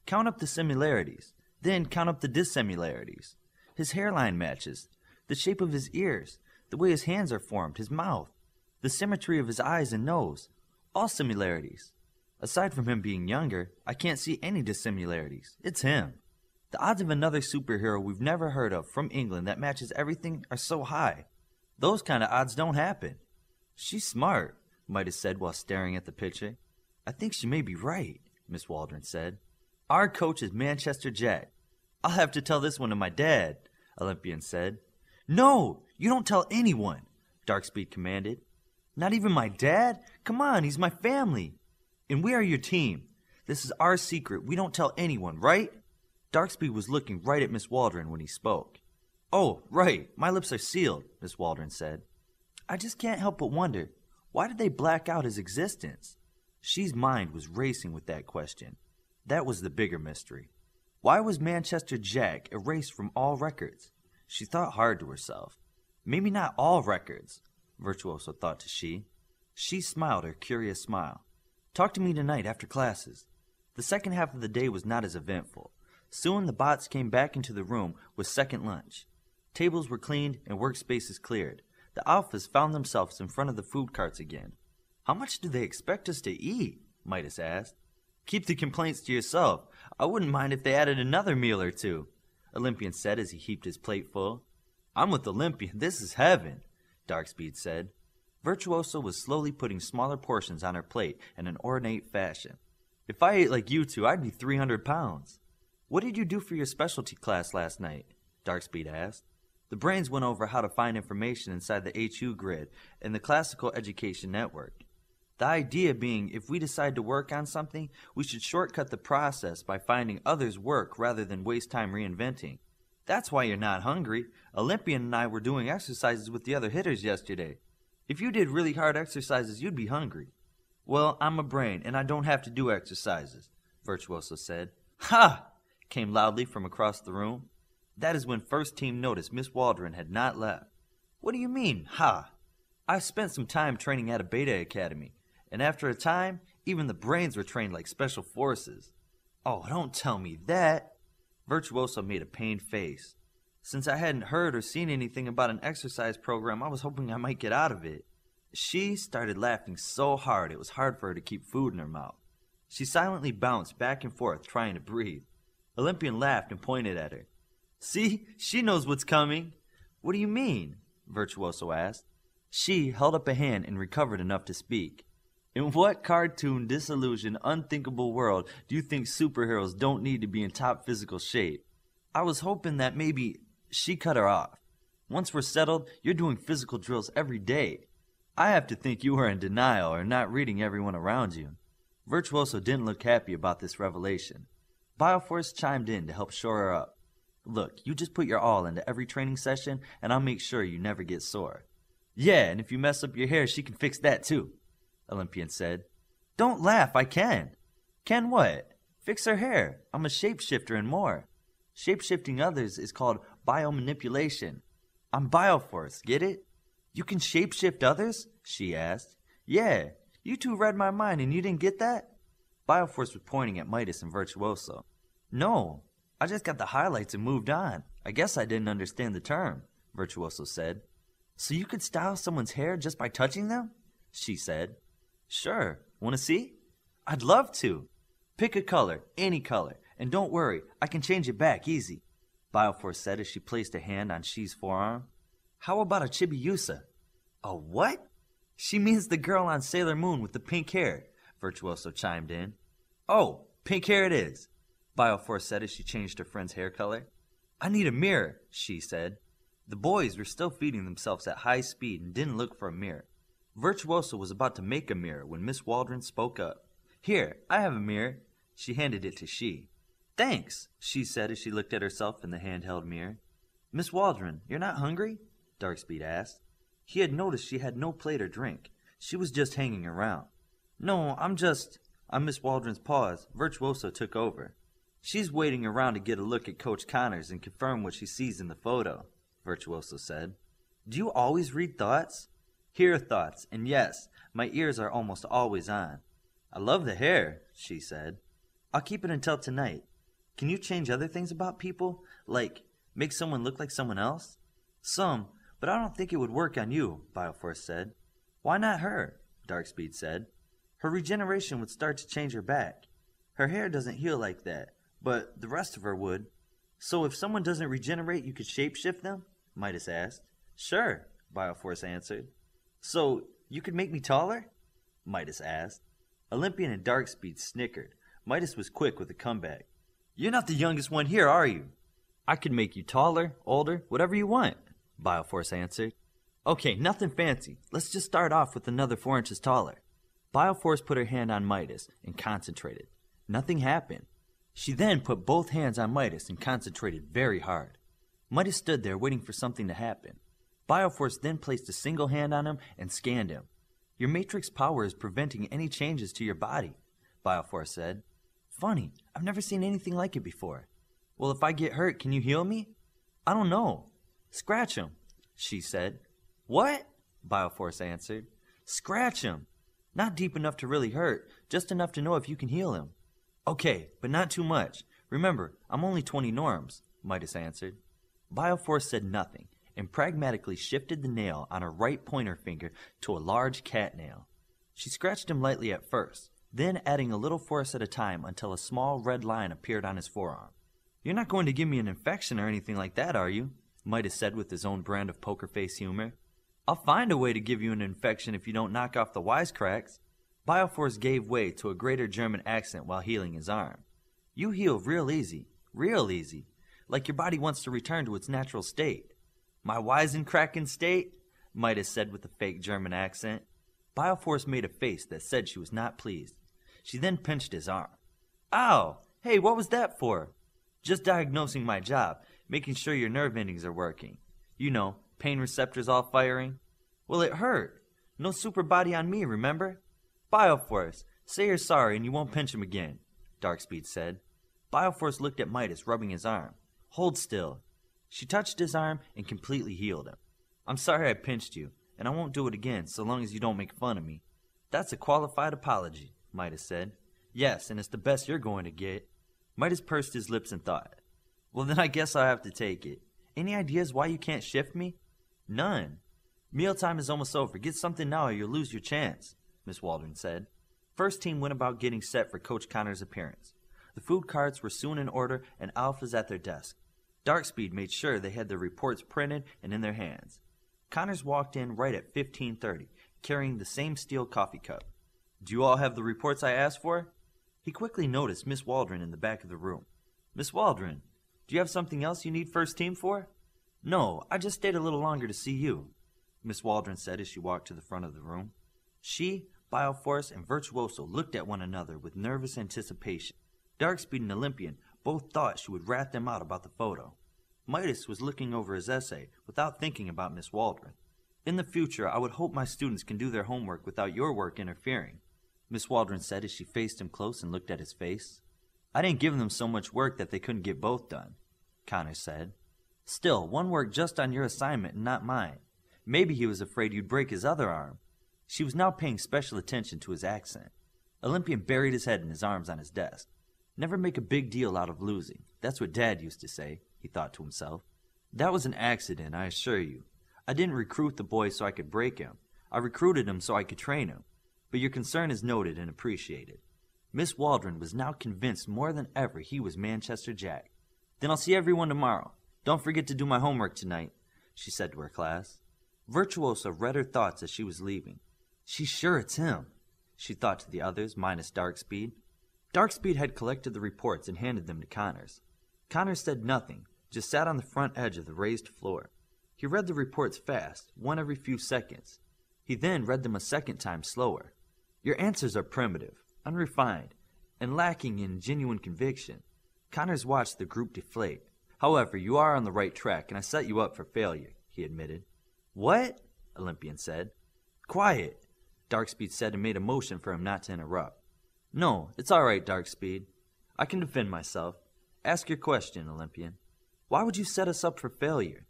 Count up the similarities, then count up the dissimilarities. His hairline matches, the shape of his ears, the way his hands are formed, his mouth, the symmetry of his eyes and nose, all similarities. Aside from him being younger, I can't see any dissimilarities. It's him. The odds of another superhero we've never heard of from England that matches everything are so high. Those kind of odds don't happen. She's smart, Midas said while staring at the picture. I think she may be right, Miss Waldron said. Our coach is Manchester Jack. I'll have to tell this one to my dad, Olympian said. No, you don't tell anyone, Darkspeed commanded. Not even my dad? Come on, he's my family. And we are your team. This is our secret. We don't tell anyone, right? Darkspeed was looking right at Miss Waldron when he spoke. Oh, right. My lips are sealed, Miss Waldron said. I just can't help but wonder, why did they black out his existence? She's mind was racing with that question. That was the bigger mystery. Why was Manchester Jack erased from all records? She thought hard to herself. Maybe not all records, Virtuoso thought to she. She smiled her curious smile. Talk to me tonight after classes. The second half of the day was not as eventful. Soon the bots came back into the room with second lunch. Tables were cleaned and workspaces cleared. The alphas found themselves in front of the food carts again. How much do they expect us to eat? Midas asked. Keep the complaints to yourself. I wouldn't mind if they added another meal or two, Olympian said as he heaped his plate full. I'm with Olympian. This is heaven, Darkspeed said. Virtuoso was slowly putting smaller portions on her plate in an ornate fashion. If I ate like you two, I'd be 300 pounds. What did you do for your specialty class last night? Darkspeed asked. The brains went over how to find information inside the HU grid and the Classical Education Network. The idea being, if we decide to work on something, we should shortcut the process by finding others' work rather than waste time reinventing. That's why you're not hungry. Olympian and I were doing exercises with the other hitters yesterday. If you did really hard exercises, you'd be hungry. Well, I'm a brain, and I don't have to do exercises, Virtuoso said. Ha! Came loudly from across the room. That is when first team noticed Miss Waldron had not left. What do you mean, ha? I spent some time training at a beta academy, and after a time, even the brains were trained like special forces. Oh, don't tell me that. Virtuoso made a pained face. Since I hadn't heard or seen anything about an exercise program, I was hoping I might get out of it. She started laughing so hard it was hard for her to keep food in her mouth. She silently bounced back and forth, trying to breathe. Olympian laughed and pointed at her. See, she knows what's coming. What do you mean? Virtuoso asked. She held up a hand and recovered enough to speak. In what cartoon, disillusioned, unthinkable world do you think superheroes don't need to be in top physical shape? I was hoping that maybe... She cut her off. Once we're settled, you're doing physical drills every day. I have to think you are in denial or not reading everyone around you. Virtuoso didn't look happy about this revelation. Bioforce chimed in to help shore her up. Look, you just put your all into every training session, and I'll make sure you never get sore. Yeah, and if you mess up your hair, she can fix that too, Olympian said. Don't laugh, I can. Can what? Fix her hair. I'm a shapeshifter and more. Shapeshifting others is called biomanipulation. I'm Bioforce, get it? You can shapeshift others? She asked. Yeah, you two read my mind and you didn't get that? Bioforce was pointing at Midas and Virtuoso. No, I just got the highlights and moved on. I guess I didn't understand the term, Virtuoso said. So you could style someone's hair just by touching them? She said. Sure, wanna see? I'd love to. Pick a color, any color, and don't worry, I can change it back easy, Bioforce said as she placed a hand on She's forearm. How about a Chibiusa? A what? She means the girl on Sailor Moon with the pink hair, Virtuoso chimed in. Oh, pink hair it is, Bioforce said as she changed her friend's hair color. I need a mirror, she said. The boys were still feeding themselves at high speed and didn't look for a mirror. Virtuoso was about to make a mirror when Miss Waldron spoke up. Here, I have a mirror. She handed it to She. Thanks, she said as she looked at herself in the handheld mirror. Miss Waldron, you're not hungry? Darkspeed asked. He had noticed she had no plate or drink. She was just hanging around. No, On Miss Waldron's pause, Virtuoso took over. She's waiting around to get a look at Coach Connors and confirm what she sees in the photo, Virtuoso said. Do you always read thoughts? Hear thoughts, and yes, my ears are almost always on. I love the hair, she said. I'll keep it until tonight. Can you change other things about people? Like, make someone look like someone else? Some, but I don't think it would work on you, Bioforce said. Why not her? Darkspeed said. Her regeneration would start to change her back. Her hair doesn't heal like that, but the rest of her would. So if someone doesn't regenerate, you could shapeshift them? Midas asked. Sure, Bioforce answered. So you could make me taller? Midas asked. Olympian and Darkspeed snickered. Midas was quick with a comeback. You're not the youngest one here, are you? I could make you taller, older, whatever you want, Bioforce answered. Okay, nothing fancy. Let's just start off with another 4 inches taller. Bioforce put her hand on Midas and concentrated. Nothing happened. She then put both hands on Midas and concentrated very hard. Midas stood there waiting for something to happen. Bioforce then placed a single hand on him and scanned him. Your matrix power is preventing any changes to your body, Bioforce said. Funny, I've never seen anything like it before. Well, if I get hurt, can you heal me? I don't know. Scratch him, she said. What? Bioforce answered. Scratch him. Not deep enough to really hurt, just enough to know if you can heal him. Okay, but not too much. Remember, I'm only 20 norms, Midas answered. Bioforce said nothing and pragmatically shifted the nail on her right pointer finger to a large cat nail. She scratched him lightly at first, then adding a little force at a time until a small red line appeared on his forearm. You're not going to give me an infection or anything like that, are you? Midas said with his own brand of poker face humor. I'll find a way to give you an infection if you don't knock off the wisecracks. Bioforce gave way to a greater German accent while healing his arm. You heal real easy, like your body wants to return to its natural state. My wisecracking state? Midas said with a fake German accent. Bioforce made a face that said she was not pleased. She then pinched his arm. Ow! Hey, what was that for? Just diagnosing my job, making sure your nerve endings are working. You know, pain receptors all firing. Well, it hurt. No super body on me, remember? Bioforce, say you're sorry and you won't pinch him again, Darkspeed said. Bioforce looked at Midas, rubbing his arm. Hold still. She touched his arm and completely healed him. I'm sorry I pinched you, and I won't do it again so long as you don't make fun of me. That's a qualified apology, Midas said. Yes, and it's the best you're going to get. Midas pursed his lips and thought. Well, then I guess I'll have to take it. Any ideas why you can't shift me? None. Mealtime is almost over. Get something now or you'll lose your chance, Miss Waldron said. First team went about getting set for Coach Connor's appearance. The food carts were soon in order and Alpha's at their desk. Darkspeed made sure they had their reports printed and in their hands. Connors walked in right at 15:30, carrying the same steel coffee cup. Do you all have the reports I asked for? He quickly noticed Miss Waldron in the back of the room. Miss Waldron, do you have something else you need first team for? No, I just stayed a little longer to see you, Miss Waldron said as she walked to the front of the room. She, Bioforce, and Virtuoso looked at one another with nervous anticipation. Darkspeed and Olympian both thought she would rat them out about the photo. Midas was looking over his essay without thinking about Miss Waldron. In the future, I would hope my students can do their homework without your work interfering, Miss Waldron said as she faced him close and looked at his face. I didn't give them so much work that they couldn't get both done, Connor said. Still, one worked just on your assignment and not mine. Maybe he was afraid you'd break his other arm. She was now paying special attention to his accent. Olympian buried his head in his arms on his desk. Never make a big deal out of losing. That's what Dad used to say, he thought to himself. That was an accident, I assure you. I didn't recruit the boy so I could break him. I recruited him so I could train him. But your concern is noted and appreciated. Miss Waldron was now convinced more than ever he was Manchester Jack. Then I'll see everyone tomorrow. Don't forget to do my homework tonight, she said to her class. Virtuosa read her thoughts as she was leaving. She's sure it's him, she thought to the others, minus Darkspeed. Darkspeed had collected the reports and handed them to Connors. Connors said nothing, just sat on the front edge of the raised floor. He read the reports fast, one every few seconds. He then read them a second time slower. Your answers are primitive, unrefined, and lacking in genuine conviction. Connors watched the group deflate. However, you are on the right track, and I set you up for failure, he admitted. What? Olympian said. Quiet, Darkspeed said and made a motion for him not to interrupt. No, it's all right, Darkspeed. I can defend myself. Ask your question, Olympian. Why would you set us up for failure?